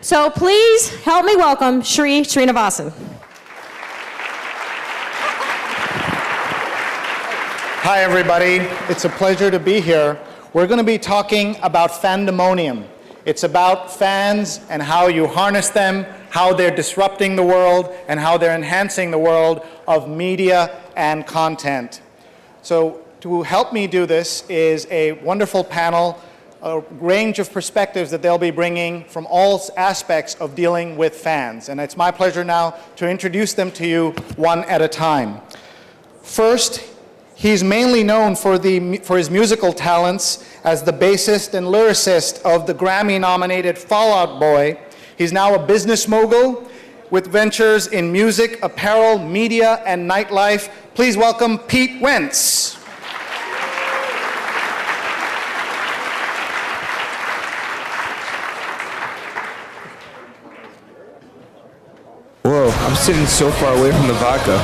So please help me welcome Shri Srinivasan. Hi, everybody. It's a pleasure to be here. We're going to be talking about Fandomonium. It's about fans and how you harness them, how they're disrupting the world, and how they're enhancing the world of media and content. So to help me do this is a wonderful panel, a range of perspectives that they'll be bringing from all aspects of dealing with fans. And it's my pleasure now to introduce them to you one at a time. First, he's mainly known for his musical talents as the bassist and lyricist of the Grammy-nominated Fall Out Boy. He's now a business mogul with ventures in music, apparel, media, and nightlife. Please welcome Pete Wentz. Whoa, I'm sitting so far away from the vodka.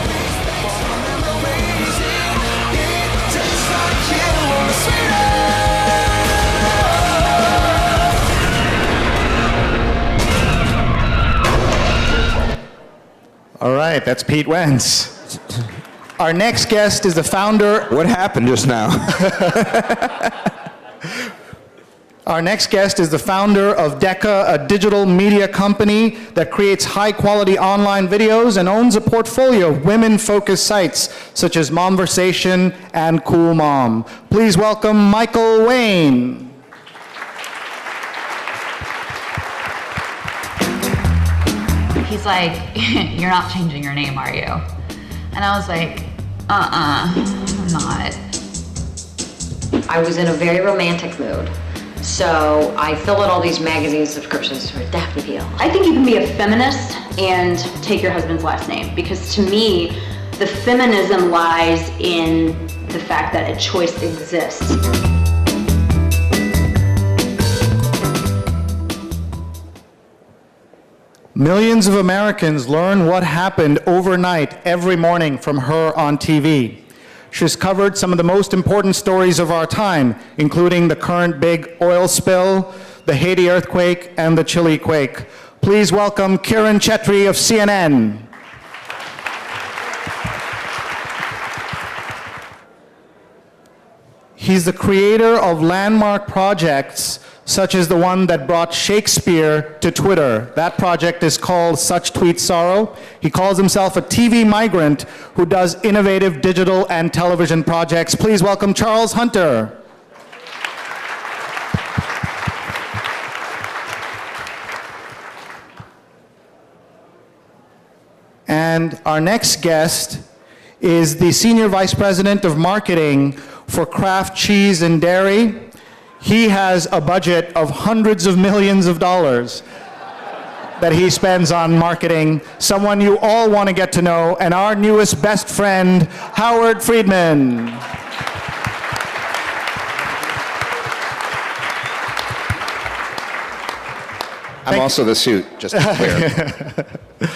All right, that's Pete Wentz. Our next guest is the founder. What happened just now? Our next guest is the founder of Decca, a digital media company that creates high-quality online videos and owns a portfolio of women-focused sites such as Momversation and Cool Mom. Please welcome Michael Wayne. He's like, "You're not changing your name, are you?" And I was like, I'm not. I was in a very romantic mood. So I filled out all these magazine subscriptions for Daphne Peel. I think you can be a feminist and take your husband's last name, because to me, the feminism lies in the fact that a choice exists. Millions of Americans learn what happened overnight every morning from her on TV. She's covered some of the most important stories of our time, including the current big oil spill, the Haiti earthquake, and the Chile quake. Please welcome Kiran Chetri of CNN. He's the creator of landmark projects such as the one that brought Shakespeare to Twitter. That project is called Such Tweets Sorrow. He calls himself a TV migrant who does innovative digital and television projects. Please welcome Charles Hunter. And our next guest is the Senior Vice President of Marketing for Kraft Cheese and Dairy. He has a budget of hundreds of millions of dollars that he spends on marketing. Someone you all want to get to know, and our newest best friend, Howard Friedman. I'm also the suit, just to be clear.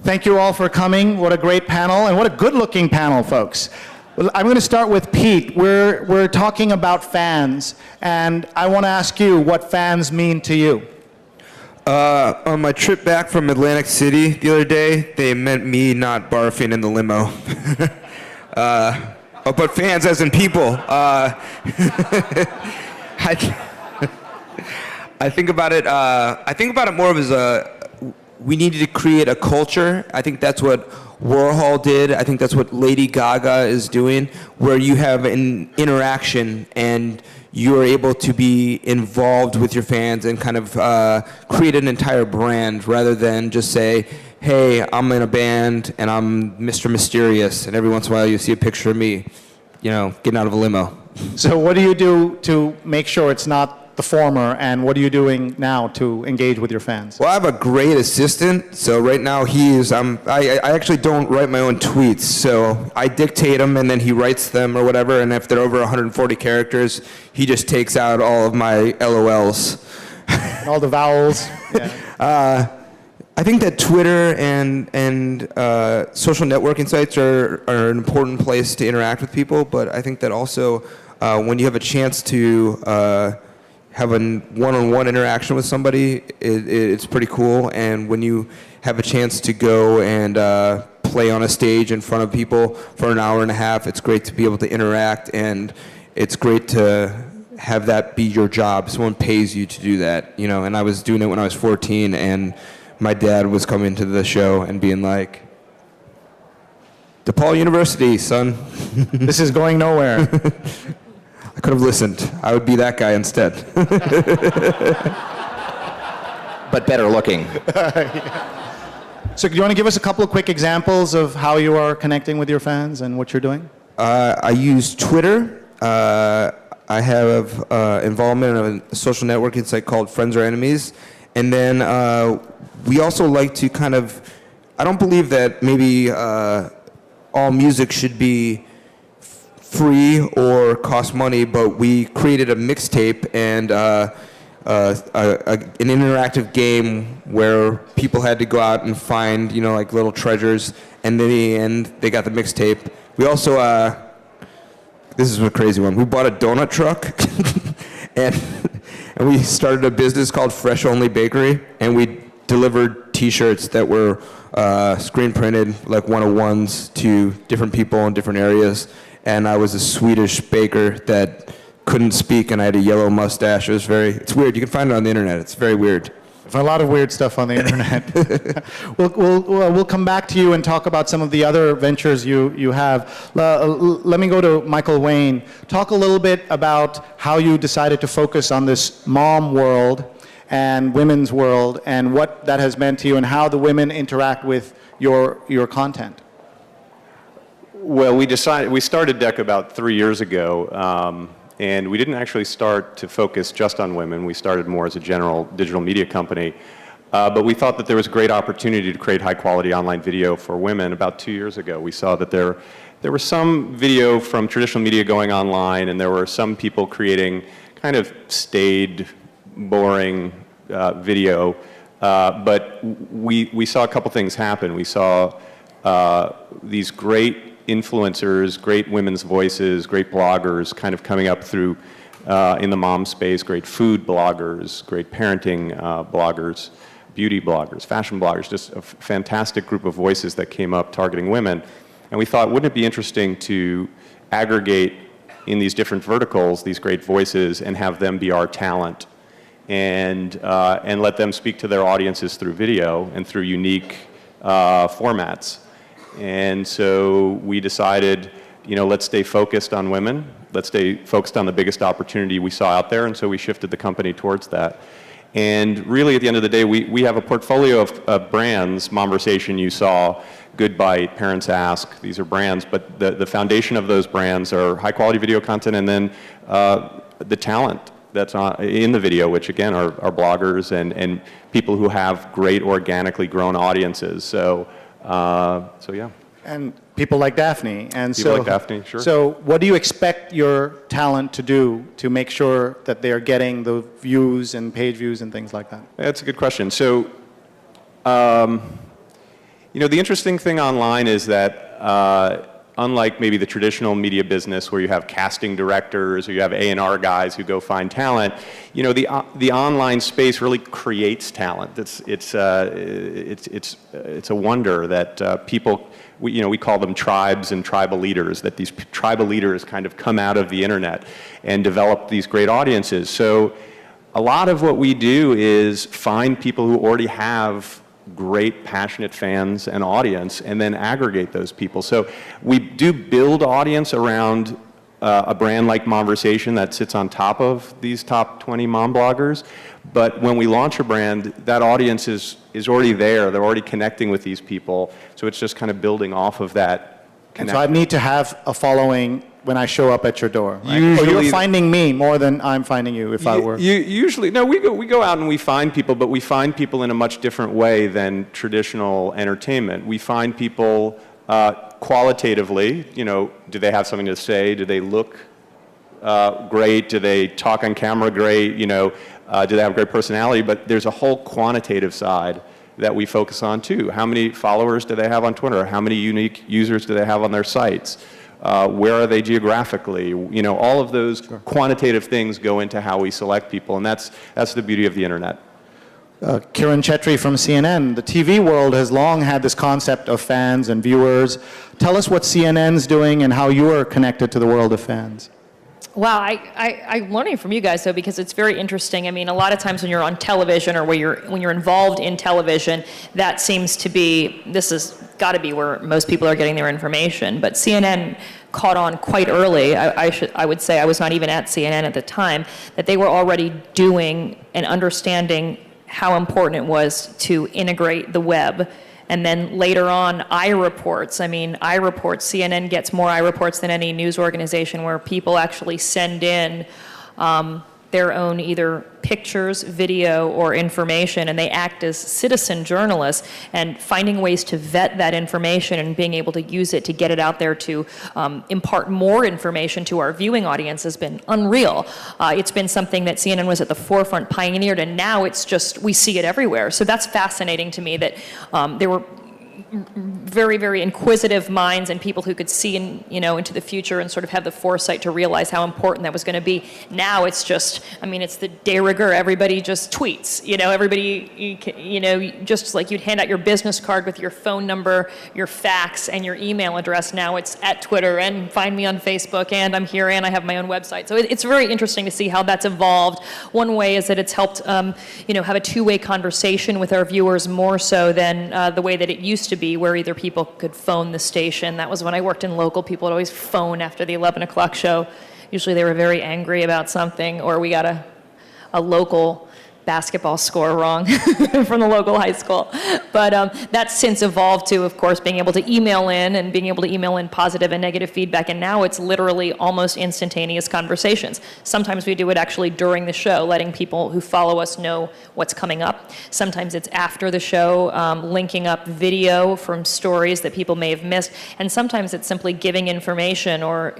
Thank you all for coming. What a great panel, and what a good-looking panel, folks. Well, I'm going to start with Pete. We're talking about fans, and I want to ask you what fans mean to you. On my trip back from Atlantic City the other day, they meant me not barfing in the limo. But fans as in people. I think about it more of as we needed to create a culture. I think that's what Warhol did. I think that's what Lady Gaga is doing, where you have an interaction and you're able to be involved with your fans and kind of create an entire brand rather than just say, hey, I'm in a band and I'm Mr. Mysterious, and every once in a while you see a picture of me, getting out of a limo. So what do you do to make sure it's not the former, and what are you doing now to engage with your fans? Well, I have a great assistant. So right now I actually don't write my own tweets. So I dictate them and then he writes them or whatever. And if they're over 140 characters, he just takes out all of my LOLs. And all the vowels. Yeah. I think that Twitter and social networking sites are an important place to interact with people. But I think that also when you have a chance to have a one-on-one interaction with somebody, it's pretty cool. And when you have a chance to go and play on a stage in front of people for an hour and a half, it's great to be able to interact, and it's great to have that be your job. Someone pays you to do that, you know. And I was doing it when I was 14, and my dad was coming to the show and being like, DePaul University, son. This is going nowhere. I could have listened. I would be that guy instead. But better looking. So do you want to give us a couple of quick examples of how you are connecting with your fans and what you're doing? I use Twitter. I have involvement in a social networking site called Friends or Enemies. And then we also like to kind of, I don't believe that maybe all music should be free or cost money, but we created a mixtape and an interactive game where people had to go out and find, you know, like little treasures, and in the end, they got the mixtape. We also, this is a crazy one. We bought a donut truck, and we started a business called Fresh Only Bakery, and we delivered T-shirts that were screen printed, like 101s, to different people in different areas. And I was a Swedish baker that couldn't speak, and I had a yellow mustache. It's weird. You can find it on the internet. It's very weird. There's a lot of weird stuff on the internet. We'll come back to you and talk about some of the other ventures you have. Let me go to Michael Wayne. Talk a little bit about how you decided to focus on this mom world and women's world, and what that has meant to you, and how the women interact with your content. Well, we started DEC about 3 years ago, and we didn't actually start to focus just on women. We started more as a general digital media company, but we thought that there was a great opportunity to create high-quality online video for women. About 2 years ago, we saw that there was some video from traditional media going online, and there were some people creating kind of staid, boring video, but we saw a couple things happen. We saw these great influencers, great women's voices, great bloggers kind of coming up through in the mom space, great food bloggers, great parenting bloggers, beauty bloggers, fashion bloggers, just a fantastic group of voices that came up targeting women. And we thought, wouldn't it be interesting to aggregate in these different verticals these great voices and have them be our talent, and let them speak to their audiences through video and through unique formats. And so we decided, you know, let's stay focused on women. Let's stay focused on the biggest opportunity we saw out there, and so we shifted the company towards that. And really, at the end of the day, we have a portfolio of brands. Momversation, you saw, Good Bite, Parents Ask, these are brands, but the foundation of those brands are high-quality video content, and then the talent that's in the video, which again are bloggers and people who have great organically grown audiences. So yeah. And people like Daphne. And people like Daphne, sure. So what do you expect your talent to do to make sure that they are getting the views and page views and things like that? That's a good question. So, you know, the interesting thing online is that unlike maybe the traditional media business where you have casting directors or you have A&R guys who go find talent, you know, the online space really creates talent. It's a wonder that people, we call them tribes and tribal leaders, that these tribal leaders kind of come out of the internet and develop these great audiences. So a lot of what we do is find people who already have great, passionate fans and audience, and then aggregate those people. So we do build audience around a brand like Momversation that sits on top of these top 20 mom bloggers. But when we launch a brand, that audience is already there. They're already connecting with these people. So it's just kind of building off of that connection. And so I need to have a following when I show up at your door, right? Usually, or you're finding me more than I'm finding you if I were. Usually, no, we go out and we find people, but we find people in a much different way than traditional entertainment. We find people qualitatively, you know, do they have something to say? Do they look great? Do they talk on camera great? You know, do they have a great personality? But there's a whole quantitative side that we focus on too. How many followers do they have on Twitter? How many unique users do they have on their sites? Where are they geographically? You know, all of those quantitative things go into how we select people, and that's the beauty of the internet. Kiran Chetri from CNN. The TV world has long had this concept of fans and viewers. Tell us what CNN's doing and how you're connected to the world of fans. Wow, I'm learning from you guys, though, because it's very interesting. I mean, a lot of times when you're on television or when you're involved in television, that seems to be, this has got to be where most people are getting their information. But CNN caught on quite early. I would say I was not even at CNN at the time, that they were already doing and understanding how important it was to integrate the web. And then later on, iReports. I mean, iReports, CNN gets more iReports than any news organization, where people actually send in their own either pictures, video, or information, and they act as citizen journalists, and finding ways to vet that information and being able to use it to get it out there to impart more information to our viewing audience has been unreal. It's been something that CNN was at the forefront, pioneered, and now it's just, we see it everywhere. So that's fascinating to me, that there were very, very inquisitive minds and people who could see into the future and sort of have the foresight to realize how important that was going to be. Now it's just, I mean, it's the de rigueur. Everybody just tweets. Everybody, just like you'd hand out your business card with your phone number, your fax, and your email address. Now it's at Twitter, and find me on Facebook, and I'm here, and I have my own website. So it's very interesting to see how that's evolved. One way is that it's helped, have a two-way conversation with our viewers more so than the way that it used to be, where either people could phone the station. That was when I worked in local. People would always phone after the 11 o'clock show. Usually they were very angry about something, or we got a local basketball score wrong from the local high school. But that's since evolved to, of course, being able to email in and being able to email in positive and negative feedback. And now it's literally almost instantaneous conversations. Sometimes we do it actually during the show, letting people who follow us know what's coming up. Sometimes it's after the show, linking up video from stories that people may have missed. And sometimes it's simply giving information, or,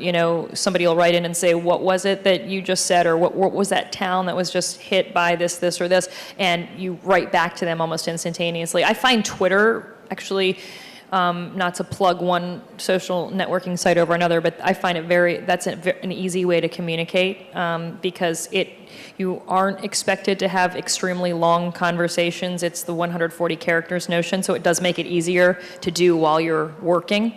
somebody will write in and say, what was it that you just said? Or what was that town that was just hit by this or this, and you write back to them almost instantaneously. I find Twitter, actually, not to plug one social networking site over another, but I find it that's an easy way to communicate, because you aren't expected to have extremely long conversations. It's the 140 characters notion, so it does make it easier to do while you're working.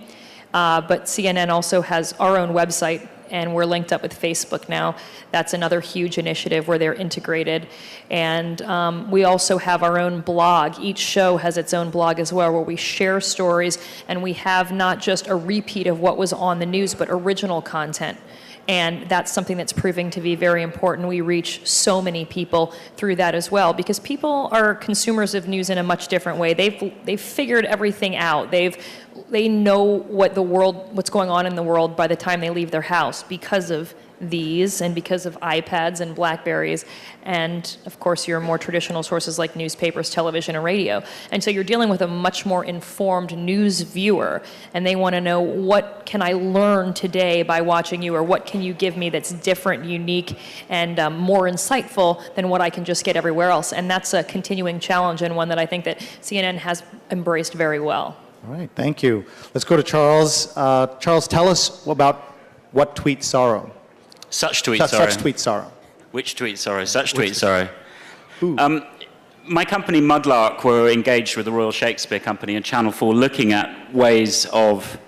But CNN also has our own website, and we're linked up with Facebook now. That's another huge initiative where they're integrated. And we also have our own blog. Each show has its own blog as well, where we share stories, and we have not just a repeat of what was on the news, but original content. And that's something that's proving to be very important. We reach so many people through that as well, because people are consumers of news in a much different way. They've figured everything out. They know what's going on in the world by the time they leave their house, because of these and because of iPads and Blackberries, and of course your more traditional sources like newspapers, television, and radio. And so you're dealing with a much more informed news viewer, and they want to know, what can I learn today by watching you, or what can you give me that's different, unique, and more insightful than what I can just get everywhere else. And that's a continuing challenge, and one that I think that CNN has embraced very well. All right, thank you. Let's go to Charles. Charles, tell us about what tweet sorrow. Such tweet sorrow. Such tweet sorrow. Which tweet sorrow? Such tweet sorrow. My company, Mudlark, were engaged with the Royal Shakespeare Company and Channel 4, looking at ways of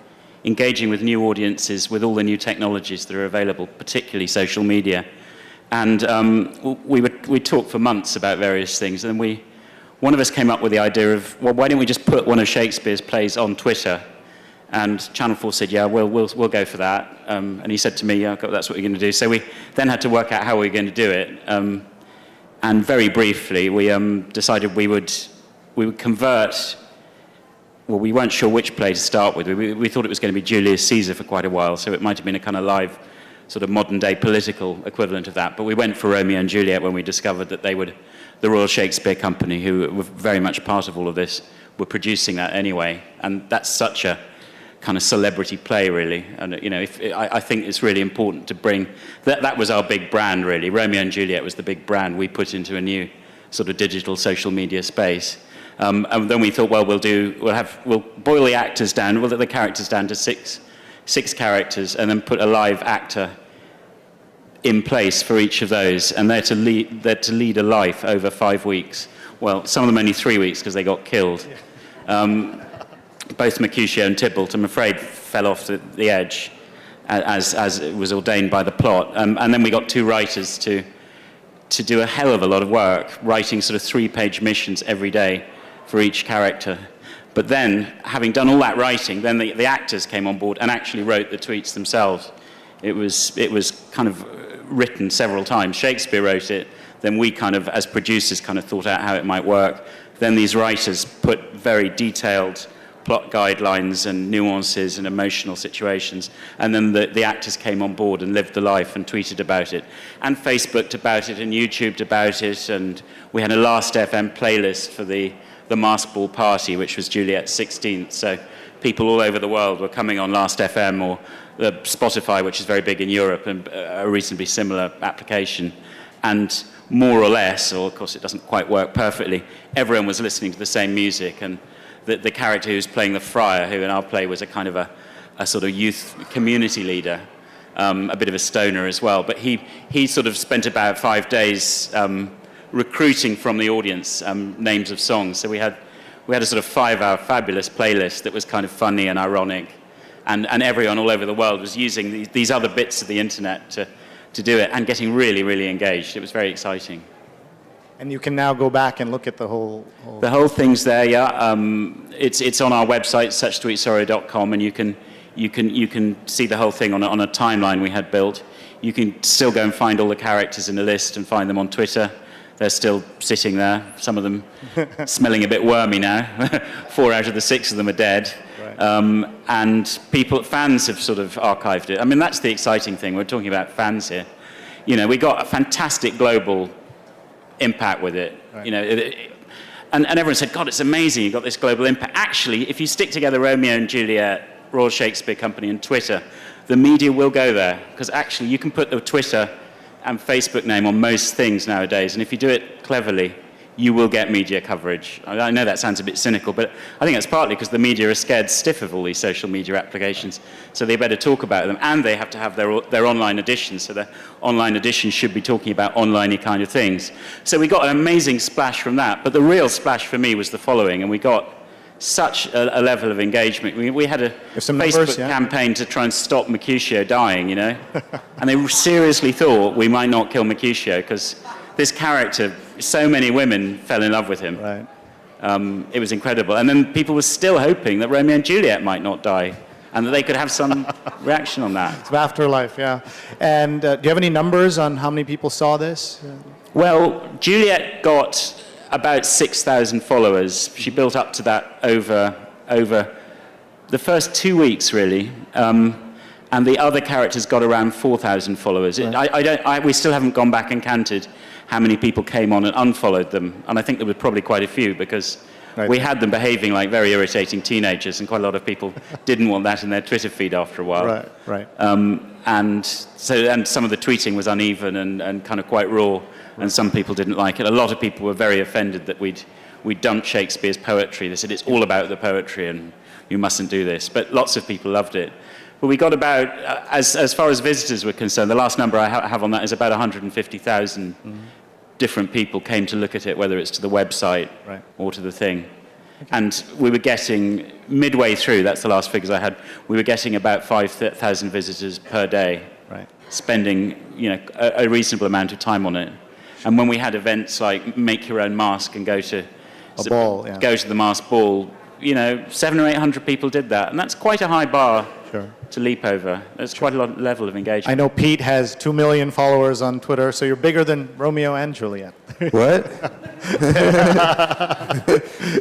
engaging with new audiences with all the new technologies that are available, particularly social media. And we talked for months about various things, and one of us came up with the idea of, well, why don't we just put one of Shakespeare's plays on Twitter? And Channel 4 said, yeah, we'll go for that. And he said to me, yeah, that's what we're going to do. So we then had to work out how we were going to do it. And very briefly, we decided we would convert. Well, we weren't sure which play to start with. We thought it was going to be Julius Caesar for quite a while, so it might have been a kind of live, sort of modern-day political equivalent of that. But we went for Romeo and Juliet when we discovered that the Royal Shakespeare Company, who were very much part of all of this, were producing that anyway. And that's such a kind of celebrity play, really. And I think it's really important to bring that was our big brand, really. Romeo and Juliet was the big brand we put into a new sort of digital social media space. And then we thought, well, we'll boil the actors down, the characters down to six 6 characters, and then put a live actor in place for each of those, and they're to lead a life over 5 weeks. Well, some of them only 3 weeks because they got killed. Both Mercutio and Tybalt, I'm afraid, fell off the edge as it was ordained by the plot. And then we got 2 writers to do a hell of a lot of work, writing sort of 3-page missions every day for each character. But then, having done all that writing, then the actors came on board and actually wrote the tweets themselves. It was kind of written several times. Shakespeare wrote it, then we kind of, as producers, kind of thought out how it might work. Then these writers put very detailed plot guidelines and nuances and emotional situations, and then the actors came on board and lived the life and tweeted about it, and Facebooked about it and YouTubed about it, and we had a Last FM playlist for the Masked Ball party, which was Juliet's 16th, so people all over the world were coming on Last FM or Spotify, which is very big in Europe, and a reasonably similar application, and more or less, or of course it doesn't quite work perfectly, everyone was listening to the same music, and the character who's playing the friar, who in our play was a kind of a sort of youth community leader, a bit of a stoner as well, but he sort of spent about 5 days recruiting from the audience names of songs. So we had a sort of 5-hour fabulous playlist that was kind of funny and ironic, and everyone all over the world was using these other bits of the internet to do it and getting really, really engaged. It was very exciting. And you can now go back and look at the whole... The whole thing's there, yeah. It's on our website, suchtweetsorrow.com, and you can see the whole thing on a timeline we had built. You can still go and find all the characters in the list and find them on Twitter. They're still sitting there, some of them smelling a bit wormy now. 4 out of the 6 of them are dead. Right. And fans have sort of archived it. I mean, that's the exciting thing. We're talking about fans here. You know, we got a fantastic global impact with it. Right. You know, and everyone said, God, it's amazing, you got this global impact. Actually, if you stick together Romeo and Juliet, Royal Shakespeare Company, and Twitter, the media will go there, because actually you can put the Twitter and Facebook name on most things nowadays, and if you do it cleverly, you will get media coverage. I know that sounds a bit cynical, but I think that's partly because the media are scared stiff of all these social media applications, so they better talk about them, and they have to have their online editions, so their online editions should be talking about online-y kind of things. So we got an amazing splash from that, but the real splash for me was the following, and we got such a level of engagement. We had a Facebook campaign to try and stop Mercutio dying, you know, and they seriously thought we might not kill Mercutio, because this character, so many women fell in love with him. Right. It was incredible. And then people were still hoping that Romeo and Juliet might not die, and that they could have some reaction on that. It's afterlife, yeah. And do you have any numbers on how many people saw this? Well, Juliet got about 6,000 followers. She built up to that over the first 2 weeks, really. And the other characters got around 4,000 followers. Right. We still haven't gone back and counted how many people came on and unfollowed them. And I think there were probably quite a few, because we had them behaving like very irritating teenagers, and quite a lot of people didn't want that in their Twitter feed after a while. Right. And some of the tweeting was uneven and kind of quite raw, and some people didn't like it. A lot of people were very offended that we'd dumped Shakespeare's poetry. They said it's all about the poetry and you mustn't do this. But lots of people loved it. But we got about, as far as visitors were concerned, the last number I have on that is about 150,000 different people came to look at it, whether it's to the website or to the thing. Okay. And we were getting, midway through, that's the last figures I had, we were getting about 5,000 visitors per day, spending a reasonable amount of time on it. And when we had events like make your own mask and go to the masked ball, 700 or 800 people did that, and that's quite a high bar to leap over. There's quite a level of engagement. I know Pete has 2 million followers on Twitter, so you're bigger than Romeo and Juliet. What?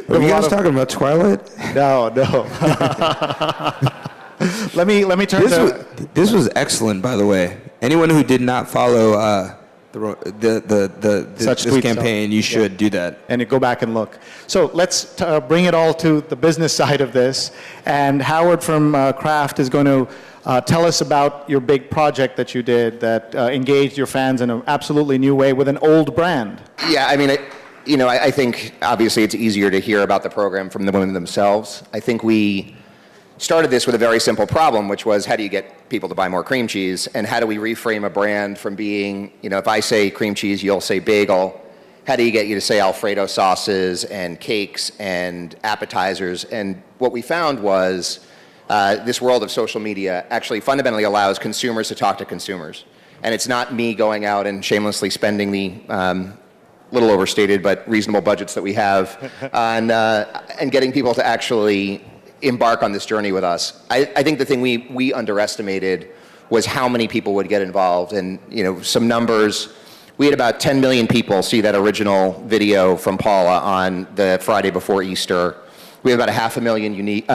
Are you guys talking about Twilight? No. Let me turn This was excellent, by the way. Anyone who did not follow this campaign, you should do that. And you go back and look. So let's bring it all to the business side of this. And Howard from Kraft is going to tell us about your big project that you did that engaged your fans in an absolutely new way with an old brand. Yeah, I mean, I think obviously it's easier to hear about the program from the women themselves. I think we started this with a very simple problem, which was how do you get people to buy more cream cheese, and how do we reframe a brand from being, if I say cream cheese, you'll say bagel. How do you get you to say Alfredo sauces and cakes and appetizers? And what we found was this world of social media actually fundamentally allows consumers to talk to consumers. And it's not me going out and shamelessly spending the little overstated but reasonable budgets that we have on, and getting people to actually embark on this journey with us. I think the thing we underestimated was how many people would get involved. And some numbers, we had about 10 million people see that original video from Paula on the Friday before Easter. We have about 500,000 unique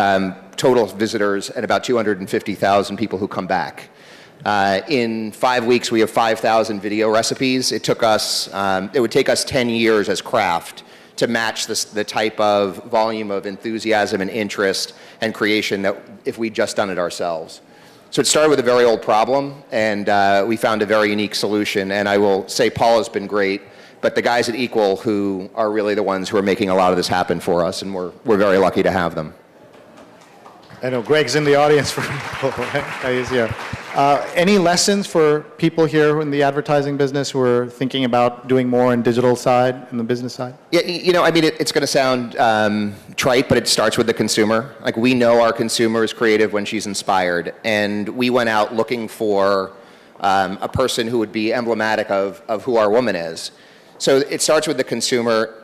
total visitors and about 250,000 people who come back. In 5 weeks, we have 5,000 video recipes. It would take us 10 years as Kraft to match the type of volume of enthusiasm and interest and creation that if we'd just done it ourselves. So it started with a very old problem, and we found a very unique solution. And I will say Paula's been great, but the guys at Equal who are really the ones who are making a lot of this happen for us, and we're very lucky to have them. I know Greg's in the audience for Equal, right? He's here. Any lessons for people here in the advertising business who are thinking about doing more in digital side and the business side? Yeah, it's going to sound trite, but it starts with the consumer. Like, we know our consumer is creative when she's inspired, and we went out looking for a person who would be emblematic of who our woman is. So it starts with the consumer.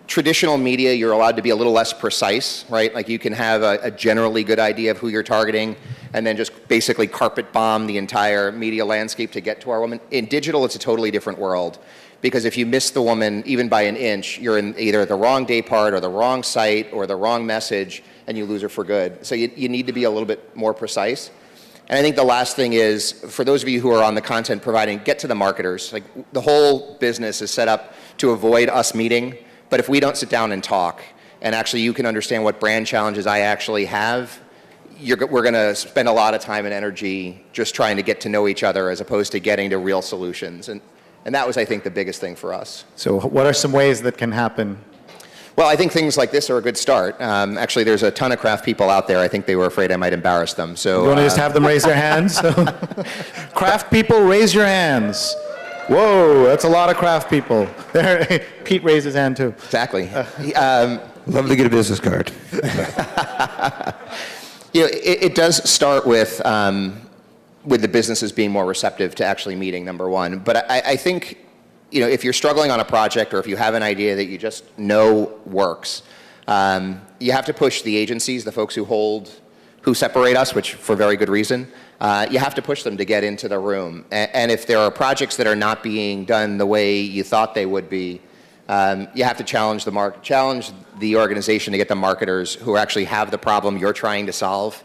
Traditional media, you're allowed to be a little less precise, right? Like, you can have a generally good idea of who you're targeting and then just basically carpet bomb the entire media landscape to get to our woman. In digital, it's a totally different world, because if you miss the woman even by an inch, you're in either the wrong day part or the wrong site or the wrong message, and you lose her for good. So you need to be a little bit more precise. And I think the last thing is, for those of you who are on the content providing, get to the marketers. Like, the whole business is set up to avoid us meeting. But if we don't sit down and talk, and actually you can understand what brand challenges I actually have, we're going to spend a lot of time and energy just trying to get to know each other as opposed to getting to real solutions. And that was, I think, the biggest thing for us. So what are some ways that can happen? Well, I think things like this are a good start. Actually, there's a ton of craft people out there. I think they were afraid I might embarrass them. So you want to just have them raise their hands? Craft people, raise your hands. Whoa, that's a lot of craft people. There, Pete raised his hand too. Exactly. Love to get a business card. It does start with the businesses being more receptive to actually meeting, number one. But I think, if you're struggling on a project, or if you have an idea that you just know works, you have to push the agencies, the folks who separate us, which for very good reason. You have to push them to get into the room. And if there are projects that are not being done the way you thought they would be, you have to challenge the organization to get the marketers who actually have the problem you're trying to solve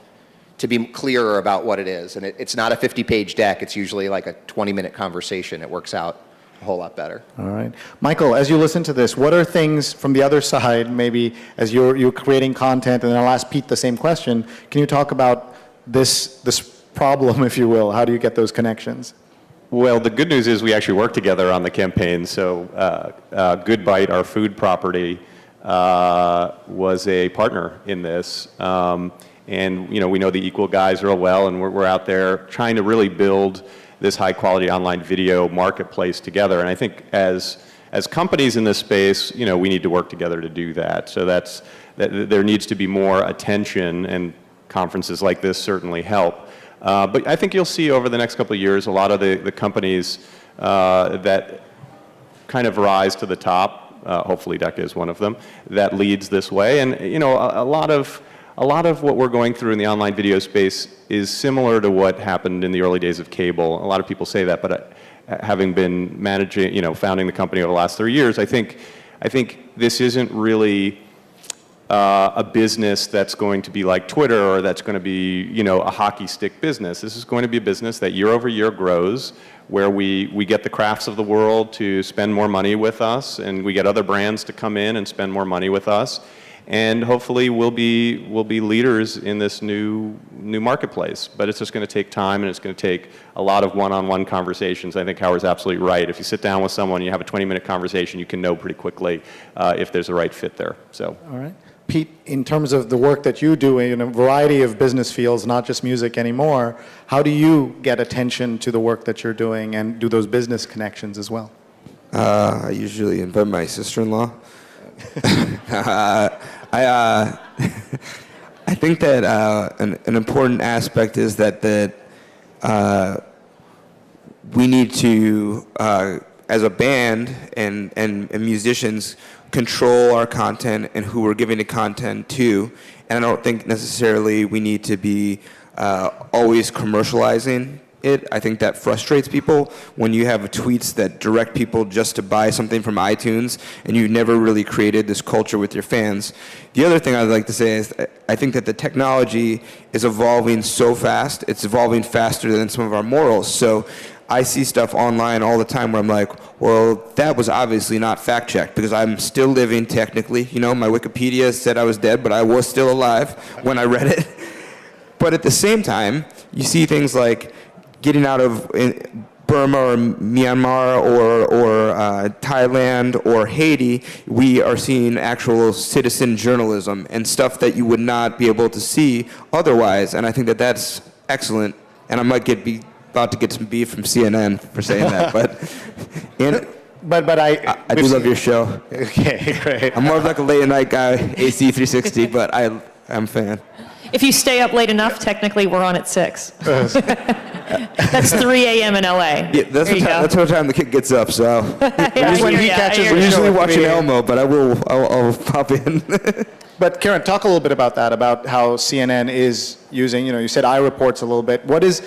to be clearer about what it is. And it's not a 50-page deck. It's usually like a 20-minute conversation. It works out a whole lot better. All right. Michael, as you listen to this, what are things from the other side, maybe as you're creating content, and then I'll ask Pete the same question, can you talk about this problem, if you will? How do you get those connections? Well, the good news is we actually work together on the campaign. So Good Bite, our food property, was a partner in this. And we know the Equal guys real well, and we're out there trying to really build this high-quality online video marketplace together. And I think as companies in this space, we need to work together to do that. So there needs to be more attention, and conferences like this certainly help. But I think you'll see over the next couple of years a lot of the companies that kind of rise to the top, hopefully DECA is one of them, that leads this way. And a lot of what we're going through in the online video space is similar to what happened in the early days of cable. A lot of people say that, but having been managing, founding the company over the last 3 years, I think this isn't really a business that's going to be like Twitter, or that's going to be, a hockey stick business. This is going to be a business that year over year grows, where we get the crafts of the world to spend more money with us, and we get other brands to come in and spend more money with us. And hopefully we'll be leaders in this new marketplace. But it's just going to take time, and it's going to take a lot of one-on-one conversations. I think Howard's absolutely right. If you sit down with someone and you have a 20-minute conversation, you can know pretty quickly if there's a right fit there. So. All right. Pete, in terms of the work that you do in a variety of business fields, not just music anymore, how do you get attention to the work that you're doing and do those business connections as well? I usually invite my sister-in-law. I think that an important aspect is that we need to, as a band and musicians, control our content and who we're giving the content to. And I don't think necessarily we need to be always commercializing it. I think that frustrates people when you have tweets that direct people just to buy something from iTunes and you've never really created this culture with your fans. The other thing I'd like to say is I think that the technology is evolving so fast. It's evolving faster than some of our morals. So I see stuff online all the time where I'm like, well, that was obviously not fact-checked because I'm still living technically. You know, my Wikipedia said I was dead, but I was still alive when I read it. But at the same time, you see things like getting out of Burma or Myanmar or Thailand or Haiti, we are seeing actual citizen journalism and stuff that you would not be able to see otherwise. And I think that that's excellent. And I might be about to get some beef from CNN for saying that, but I do love your show. Okay, great. I'm more of like a late night guy, AC 360, but I'm a fan. If you stay up late enough, technically we're on at 6. That's 3 a.m. in LA. Yeah, that's what time the kid gets up. So we're usually watching Elmo, but I'll pop in. But Karen, talk a little bit about that, about how CNN is using, you said iReports a little bit. What is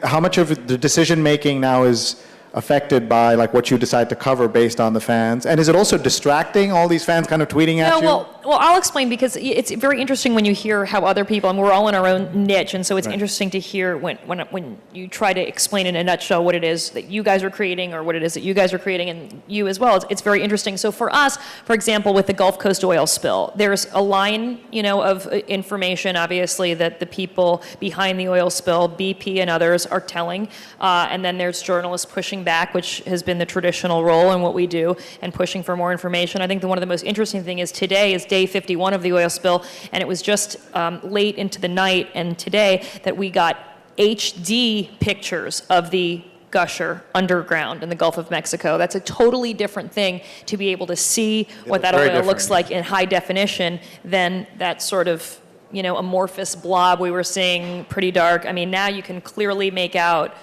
how much of the decision making now is affected by like what you decide to cover based on the fans? And is it also distracting, all these fans kind of tweeting at you? Well, I'll explain, because it's very interesting when you hear how other people, and we're all in our own niche, and so it's interesting to hear when you try to explain in a nutshell what it is that you guys are creating or what it is that you guys are creating, and you as well. It's very interesting. So for us, for example, with the Gulf Coast oil spill, there's a line, of information, obviously, that the people behind the oil spill, BP and others, are telling, and then there's journalists pushing back, which has been the traditional role in what we do, and pushing for more information. I think one of the most interesting thing is today is day 51 of the oil spill, and it was just late into the night and today that we got HD pictures of the gusher underground in the Gulf of Mexico. That's a totally different thing to be able to see what that oil looks like in high definition than that sort of amorphous blob we were seeing, pretty dark. I mean, now you can clearly make out,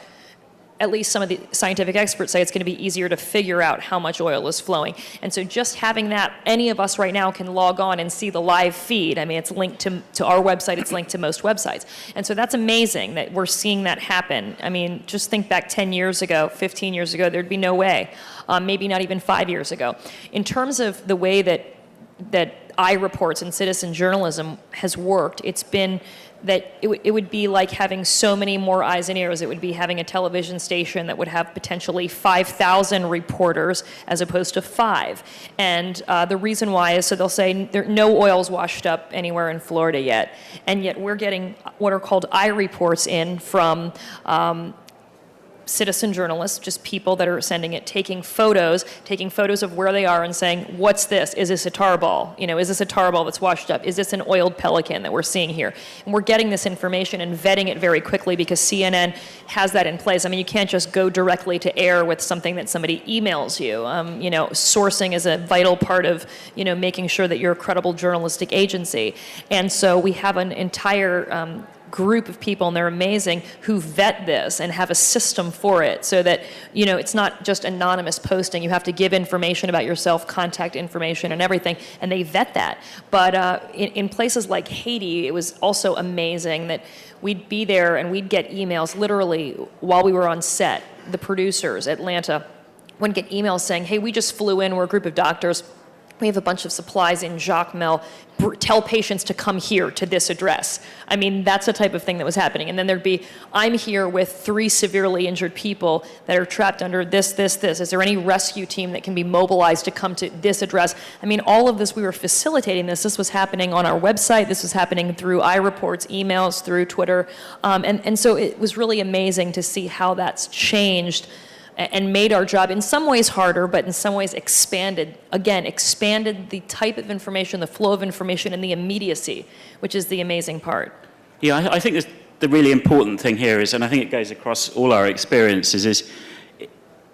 at least some of the scientific experts say it's going to be easier to figure out how much oil is flowing. And so just having that, any of us right now can log on and see the live feed. I mean, it's linked to our website, it's linked to most websites. And so that's amazing that we're seeing that happen. I mean, just think back 10 years ago, 15 years ago, there'd be no way. Maybe not even 5 years ago. In terms of the way that iReports and citizen journalism has worked, it's been that it would be like having so many more eyes and ears. It would be having a television station that would have potentially 5,000 reporters as opposed to 5. And the reason why is, so they'll say no oil's washed up anywhere in Florida yet. And yet we're getting what are called iReports in from citizen journalists, just people that are sending it, taking photos of where they are and saying, what's this? Is this a tar ball? Is this a tar ball that's washed up? Is this an oiled pelican that we're seeing here? And we're getting this information and vetting it very quickly because CNN has that in place. I mean, you can't just go directly to air with something that somebody emails you. Sourcing is a vital part of, making sure that you're a credible journalistic agency. And so we have an entire group of people, and they're amazing, who vet this and have a system for it so that, it's not just anonymous posting. You have to give information about yourself, contact information and everything, and they vet that. But in places like Haiti, it was also amazing that we'd be there and we'd get emails literally while we were on set. The producers, Atlanta, would get emails saying, hey, we just flew in, we're a group of doctors, we have a bunch of supplies in Jacmel. Tell patients to come here to this address. I mean, that's the type of thing that was happening. And then there'd be, I'm here with 3 severely injured people that are trapped under this. Is there any rescue team that can be mobilized to come to this address? I mean, all of this, we were facilitating this. This was happening on our website. This was happening through iReports, emails, through Twitter. And so it was really amazing to see how that's changed and made our job in some ways harder, but in some ways expanded the type of information, the flow of information, and the immediacy, which is the amazing part. Yeah, I think the really important thing here is, and I think it goes across all our experiences, is,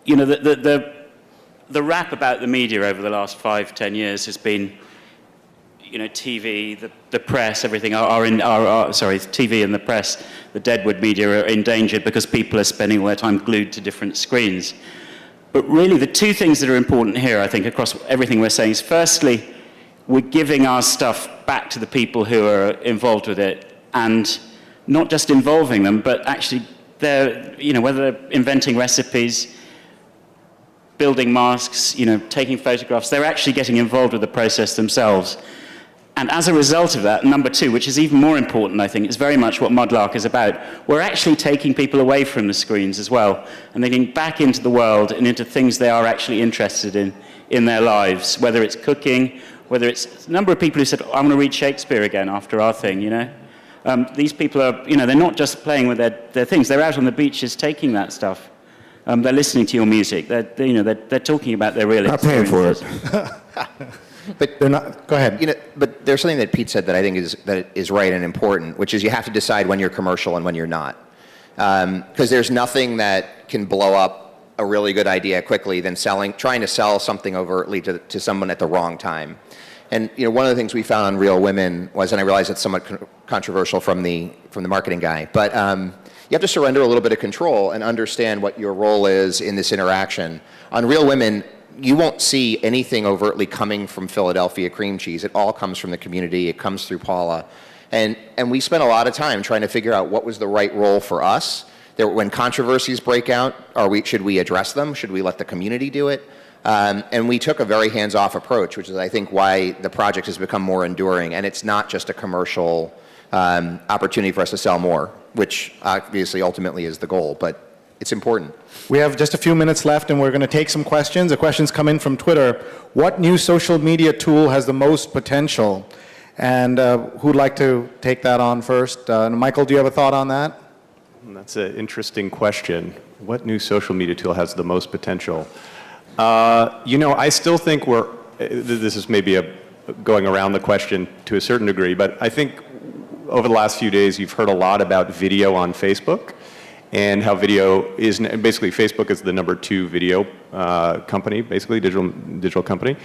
you know, the rap about the media over the last 5-10 years has been, you know, TV, the press, everything TV and the press, the Deadwood media are endangered because people are spending all their time glued to different screens. But really, the two things that are important here, I think, across everything we're saying is, firstly, we're giving our stuff back to the people who are involved with it, and not just involving them, but actually they're, you know, whether they're inventing recipes, building masks, you know, taking photographs, they're actually getting involved with the process themselves. And as a result of that, number two, which is even more important, I think, is very much what Mudlark is about. We're actually taking people away from the screens as well, and they're getting back into the world and into things they are actually interested in their lives, whether it's cooking, whether it's a number of people who said, I want to read Shakespeare again after our thing, you know. These people are, you know, they're not just playing with their things, they're out on the beaches taking that stuff. They're listening to your music, they're talking about their real experiences. Not paying for it. But They're not, go ahead. you know, but there's something that Pete said that I think is right and important, which is you have to decide when you're commercial and when you're not, because there's nothing that can blow up a really good idea quickly than trying to sell something overtly to someone at the wrong time. And you know, one of the things we found on Real Women was, and I realize it's somewhat controversial from the marketing guy, but you have to surrender a little bit of control and understand what your role is in this interaction. On Real Women, you won't see anything overtly coming from Philadelphia cream cheese. It all comes from the community. It comes through Paula. And we spent a lot of time trying to figure out what was the right role for us. When controversies break out, should we address them? Should we let the community do it? And we took a very hands-off approach, which is, I think, why the project has become more enduring. And it's not just a commercial opportunity for us to sell more, which obviously ultimately is the goal, but it's important. We have just a few minutes left, and we're going to take some questions. The questions come in from Twitter. What new social media tool has the most potential? And who'd like to take that on first? Michael, do you have a thought on that? That's an interesting question. What new social media tool has the most potential? You know, I still think this is maybe going around the question to a certain degree, but I think over the last few days you've heard a lot about video on Facebook and how video is, basically Facebook is the #2 video company, basically digital company.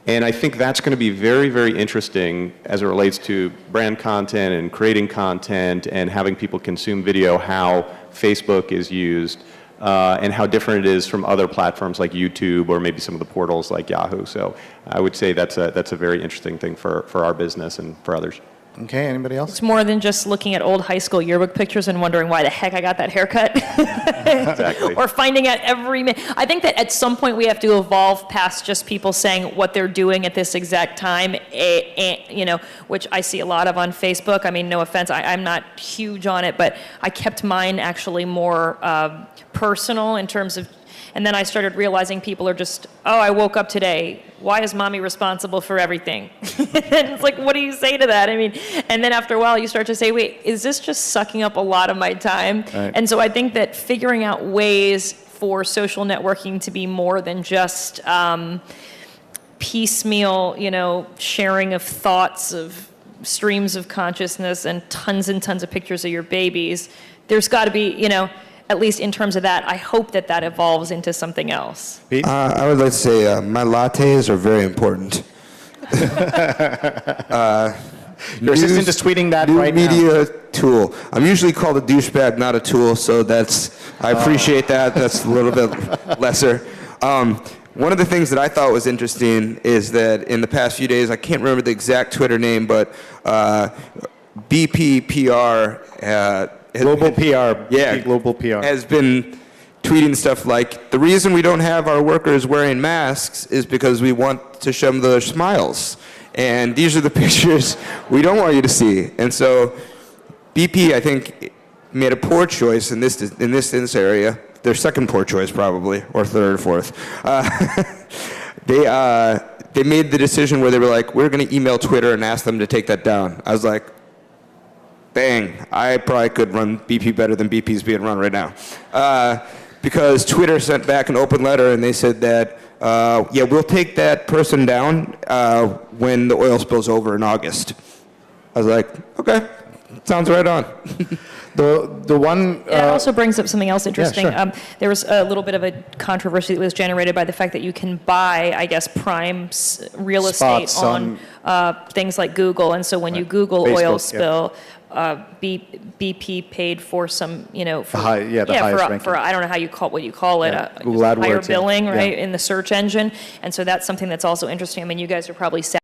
And I think that's going to be very, very interesting as it relates to brand content and creating content and having people consume video, how Facebook is used, and how different it is from other platforms like YouTube or maybe some of the portals like Yahoo. So I would say that's a very interesting thing for our business and for others. Okay, anybody else? It's more than just looking at old high school yearbook pictures and wondering why the heck I got that haircut. Exactly. Or finding out every minute. I think that at some point we have to evolve past just people saying what they're doing at this exact time, you know, which I see a lot of on Facebook. I mean, no offense, I'm not huge on it, but I kept mine actually more personal in terms of, and then I started realizing people are just, oh, I woke up today. Why is mommy responsible for everything? And it's like, what do you say to that? I mean, and then after a while you start to say, wait, is this just sucking up a lot of my time? Right. And so I think that figuring out ways for social networking to be more than just piecemeal, you know, sharing of thoughts, of streams of consciousness and tons of pictures of your babies, there's got to be, you know, at least in terms of that, I hope that that evolves into something else. I would like to say my lattes are very important. Your assistant is tweeting that new right now. media tool. I'm usually called a douchebag, not a tool, so I appreciate that. That's a little bit lesser. One of the things that I thought was interesting is that in the past few days, I can't remember the exact Twitter name, but BPPR Global PR. Yeah, Global PR. has been tweeting stuff like, the reason we don't have our workers wearing masks is because we want to show them their smiles. And these are the pictures we don't want you to see. And so BP, I think, made a poor choice in this area. Their second poor choice, probably, or third or fourth. They made the decision where they were like, we're going to email Twitter and ask them to take that down. I was like, bang, I probably could run BP better than BP's being run right now. because Twitter sent back an open letter and they said that, yeah, we'll take that person down when the oil spill's over in August. I was like, okay, sounds right on. The one. It also brings up something else interesting. sure. There was a little bit of a controversy that was generated by the fact that you can buy, I guess, prime real estate Spots on things like Google. And so when you Google Facebook, oil yeah. spill, BP paid for some, for, the highest ranking. for I don't know how you call what you call it, Yeah, Google just higher AdWords, yeah. billing, right, Yeah. in the search engine. And so that's something that's also interesting. I mean, you guys are probably